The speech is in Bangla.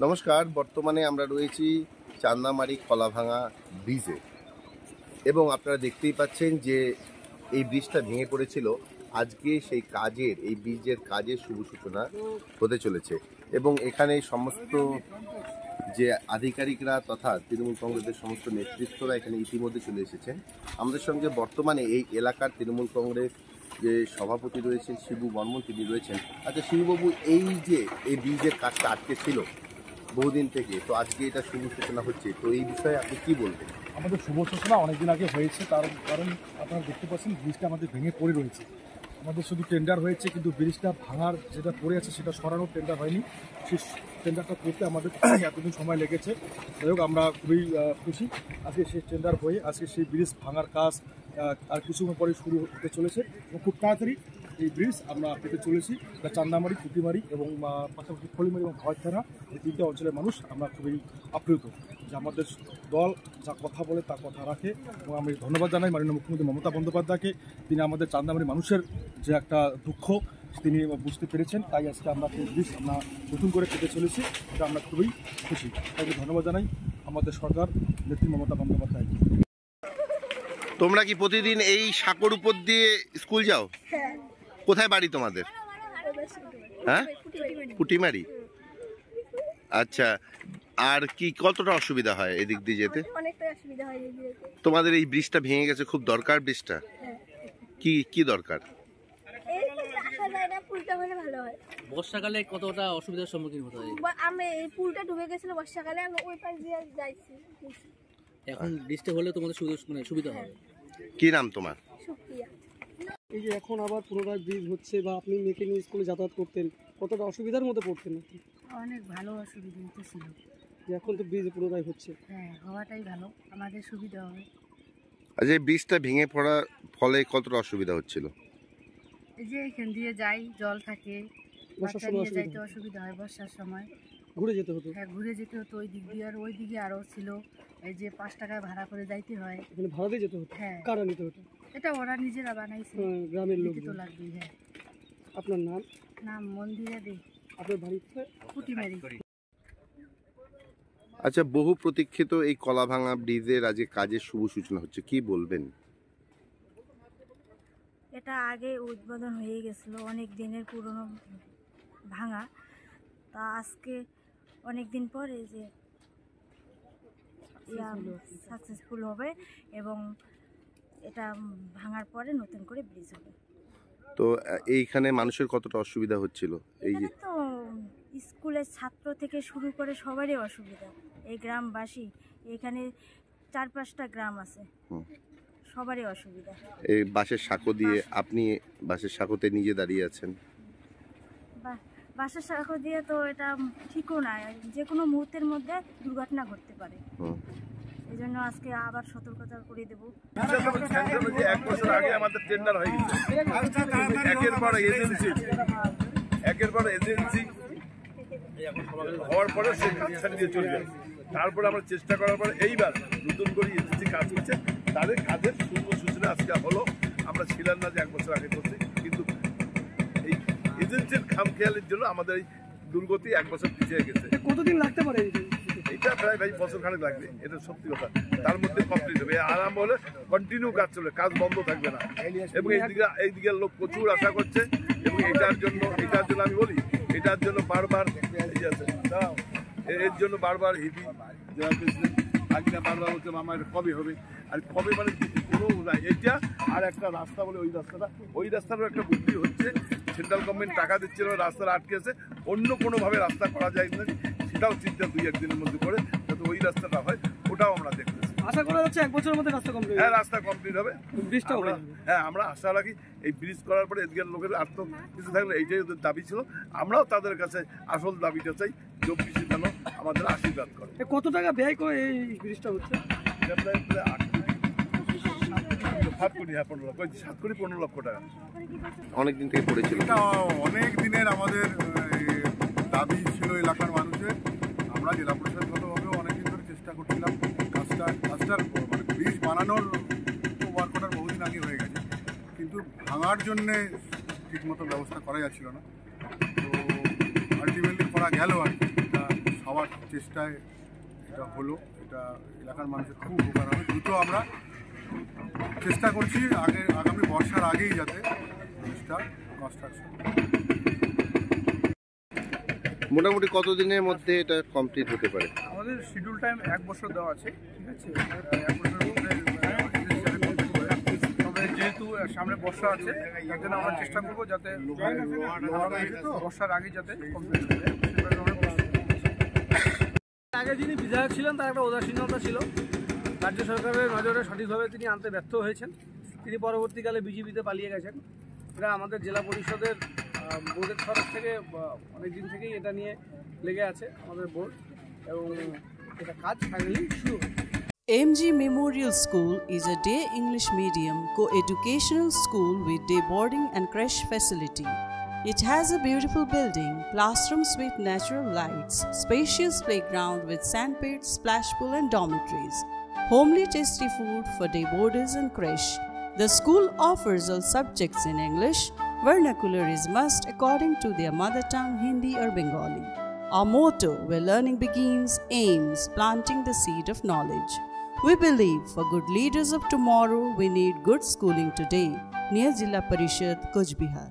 নমস্কার। বর্তমানে আমরা রয়েছি চান্দামারি কলাভাঙা ব্রিজে এবং আপনারা দেখতেই পাচ্ছেন যে এই ব্রিজটা ভেঙে পড়েছিল। আজকে সেই কাজের, এই ব্রিজের কাজের শুভ সূচনা হতে চলেছে এবং এখানে সমস্ত যে আধিকারিকরা তথা তৃণমূল কংগ্রেসের সমস্ত নেতৃত্বরা এখানে ইতিমধ্যে চলে এসেছেন। আমাদের সঙ্গে বর্তমানে এই এলাকার তৃণমূল কংগ্রেস যে সভাপতি রয়েছেন শিবু বর্মন, তিনি রয়েছেন। আচ্ছা শিবুবাবু, এই যে এই ব্রিজের কাজটা আটকে ছিল বহুদিন থেকে, তো আজকে এটা শুভ সূচনা হচ্ছে, তো এই বিষয়ে আপনি কি বলবেন? আমাদের শুভ সূচনা অনেকদিন আগে হয়েছে, তার কারণ আপনারা দেখতে পাচ্ছেন ব্রিজটা আমাদের ভেঙে পড়ে রয়েছে। আমাদের শুধু টেন্ডার হয়েছে, কিন্তু ব্রিজটা ভাঙার যেটা পড়ে আছে সেটা সরানোর টেন্ডার হয়নি। সেই টেন্ডারটা করতে আমাদের এতদিন সময় লেগেছে। যাই হোক, আমরা খুবই খুশি আজকে সেই টেন্ডার হয়ে আজকে সেই ব্রিজ ভাঙার কাজ আর কিছুক্ষণ পরে শুরু হতে চলেছে এবং খুব তাড়াতাড়ি এই ব্রিজ আমরা পেতে চলেছি। চান্দামারি, পুঁটিমারি এবং পাশাপাশি খলিমারি এবং ভয় থানা, এই তিনটে অঞ্চলের মানুষ আমরা খুবই আপ্লুত যে আমাদের দল যা কথা বলে তা কথা রাখে। এবং আমি ধন্যবাদ জানাই মাননীয় মুখ্যমন্ত্রী মমতা বন্দ্যোপাধ্যায়কে। তিনি আমাদের চান্দামারি মানুষের যে একটা দুঃখ তিনি বুঝতে পেরেছেন, তাই আজকে আমরা সেই ব্রিজ আমরা নতুন করে পেতে চলেছি। এটা আমরা খুবই খুশি, তাকে ধন্যবাদ জানাই আমাদের সরকার নেত্রী মমতা বন্দ্যোপাধ্যায়কে। তোমরা কি প্রতিদিন এই সাঁকোর উপর দিয়ে স্কুল যাও? কোথায় বাড়ি তোমাদের? হ্যাঁ, পুটিমারি। আচ্ছা, আর কি কতটা অসুবিধা হয় এদিক দিয়ে যেতে? অনেকটাই অসুবিধা হয়। তোমাদের এই ব্রিজটা ভেঙে গেছে, খুব দরকার ব্রিজটা। কি কি দরকার? বর্ষাকালে কতটা অসুবিধার সম্মুখীন হতে হয়? আমি এই পুলটা ডুবে গেছিল বর্ষাকালে, আমি ওই পাশ দিয়ে যাইছি। এখন বৃষ্টি হলে তোমাদের সুবিধা হবে। কি নাম তোমার? সুপ্রিয়া। এই যে এখন আবার পুনরায় ব্রিজ হচ্ছে, বা আপনি মেয়েকে নিয়ে স্কুলে যাতায়াত করতেন, কতটা অসুবিধার মধ্যে পড়তেন? অনেক ভালো অসুবিধা ছিল। এখন তো ব্রিজ পুনরায় হচ্ছে, হ্যাঁ, হওয়াটাই ভালো, আমাদের সুবিধা হবে। আচ্ছা, এই ব্রিজটা ভেঙে পড়ার ফলে কতটা অসুবিধা হচ্ছিল? এই যে এখান দিয়ে যাই, জল থাকে, বাচ্চা নিয়ে যাইতে অসুবিধা হয়। বর্ষার সময় ঘুরে যেতে হতো। হ্যাঁ, ঘুরে যেতে হতো ওই দিক দিয়ে, আর ওই দিকে আরও ছিল এই যে 5 টাকায় ভাড়া করে যাইতে হয়। এখানে ভাড়া দিয়ে যেতে হতো? হ্যাঁ। কারা নিতে হতো? এটা ওরা নিজেরা বানাইছে, গ্রামের লোক তো লাগবেই। হ্যাঁ। আপনার নাম? নাম মন্দিরা দে। আপনার বাড়ি কোথায়? পুটিমারি। আচ্ছা, বহু প্রতীক্ষিত এই কলাভাঙা ব্রিজের আজকে কাজের শুভ সূচনা হচ্ছে, কি বলবেন? এটা আগে উদ্বোধন হয়ে গেছিল, অনেক দিনের পুরনো ভাঙা, তা আজকে অনেক দিন পর এই যে সাকসেসফুল হবে এবং এটা ভাঙার পরে নতুন করে ব্রিজ হবে। তো এইখানে মানুষের কতটা অসুবিধা হচ্ছিল? এই যে তো স্কুলের ছাত্র থেকে শুরু করে সবারই অসুবিধা। এই গ্রামবাসী, এখানে 4-5টা গ্রাম আছে, সবারই অসুবিধা। এই বাঁশের সাঁকো দিয়ে, আপনি বাঁশের সাঁকোতে নিজে দাঁড়িয়ে আছেন। বাঁশের সাঁকো দিয়ে তো এটা ঠিকও না, যে কোনো মুহূর্তের মধ্যে দুর্ঘটনা ঘটতে পারে। এই জন্য আজকে আবার সতর্কতা করে দেবো। 1 বছর আগে আমাদের টেন্ডার হয়ে গেছে, একের পর এজেন্সি হওয়ার পরে সে কাজ দিয়ে চলে যায়। তারপরে আমরা চেষ্টা করার পরে এইবার নতুন করে এজেন্সি কাজ করছে, তাদের কাজের শুভ সূচনা আজকে হলো। আমরা ছিলাম না যে 1 বছর আগে করছি, কিন্তু এই এজেন্সির খামখেয়ালির জন্য আমাদের এই দুর্গতি 1 বছর পিছিয়ে গেছে। কতদিন লাগতে পারে? এটা প্রায় বছর খানেক লাগবে, এটা সত্যি কথা। তার মধ্যে কমপ্লিট হবে, আরাম হলে কন্টিনিউ কাজ চলবে, কাজ বন্ধ থাকবে না। এবং এই দিকের লোক প্রচুর আশা করছে এবং এটার জন্য আমি বলি, এটার জন্য বারবার এর জন্য বারবার হিবি যারা প্রেসিডেন্ট আগিনা বারবার বলছে আমার কবে হবে, আর কবে মানে কোনো নাই। এটা আর একটা রাস্তা বলে ওই রাস্তারও একটা বুদ্ধি হচ্ছে। সেন্ট্রাল গভর্নমেন্ট টাকা দিচ্ছিল, রাস্তাটা আটকে আছে, অন্য কোনোভাবে রাস্তা করা যায় না, সেটাও চিন্তা 2-1 দিনের মধ্যে করে যাতে ওই রাস্তাটা হয়, ওটাও আমরা দেখতেছি। আশা করা যাচ্ছে 1 বছরের মধ্যে রাস্তা কমপ্লিট। হ্যাঁ, রাস্তা কমপ্লিট হবে, ব্রিজটা হবে। হ্যাঁ, আমরা আশা রাখি এই ব্রিজ করার পরে এদিকের লোকের আর তো কিছু থাকলে এইটাই ওদের দাবি ছিল। আমরাও তাদের কাছে আসল দাবিটা চাই, 24 যেন আমাদের আশীর্বাদ করে। কত টাকা ব্যয় করে এই ব্রিজটা হচ্ছে? 7 লক্ষ টাকা। অনেকদিন থেকে পড়েছিল, অনেক দিনের আমাদের দাবি ছিল এলাকার মানুষের। আমরা জেলা পরিষদগতভাবেও অনেকদিন ধরে চেষ্টা করছিলাম। কাজটার মানে ব্রিজ বানানোর ওয়ার্ক অর্ডার বহুদিন আগে হয়ে গেছে, কিন্তু ভাঙার জন্যে ঠিকমতো ব্যবস্থা করা যাচ্ছিল না। তো আলটিমেটলি করা গেল আর কি। হওয়ার চেষ্টায় এটা হলো। এটা এলাকার মানুষের খুব উপকার হবে। দ্রুত আমরা চেষ্টা করছি আগামী বর্ষার আগেই যাতে ব্রিজটা কনস্ট্রাকশন। মোটামুটি কতদিনের মধ্যে এটা কমপ্লিট হতে পারে? আমাদের শিডিউল টাইম 1 বছর দেওয়া আছে, ঠিক আছে। 1 বছরের মধ্যে তবে যেহেতু সামনে বর্ষা আছে, তার জন্য আমরা চেষ্টা করবো যাতে বর্ষার আগে যাতে কমপ্লিট হয়ে যায়। আগে যিনি বিধায়ক ছিলেন তার একটা উদাসীনতা ছিল, রাজ্য সরকারের নজরে সঠিকভাবে তিনি আনতে ব্যর্থ হয়েছেন। তিনি পরবর্তীকালে বিজেপিতে পালিয়ে গেছেন। এটা আমাদের জেলা পরিষদের বোর্ডের তরফ থেকে অনেক দিন থেকেই এটা নিয়ে লেগে আছে আমাদের বোর্ড, এবং এটা কাজ ফাইনালি শুরু হয়েছে। MG Memorial School is a day English medium co-educational school with day boarding and creche facility. It has a beautiful building, classrooms with natural lights, spacious playground with sandpit, splash pool and dormitories, homely tasty food for day boarders and creche. The school offers all subjects in English. Vernacular is must according to their mother tongue Hindi or Bengali. Our motto, where learning begins, aims planting the seed of knowledge. We believe for good leaders of tomorrow, we need good schooling today. Near Jilla Parishad, Kuch Bihar.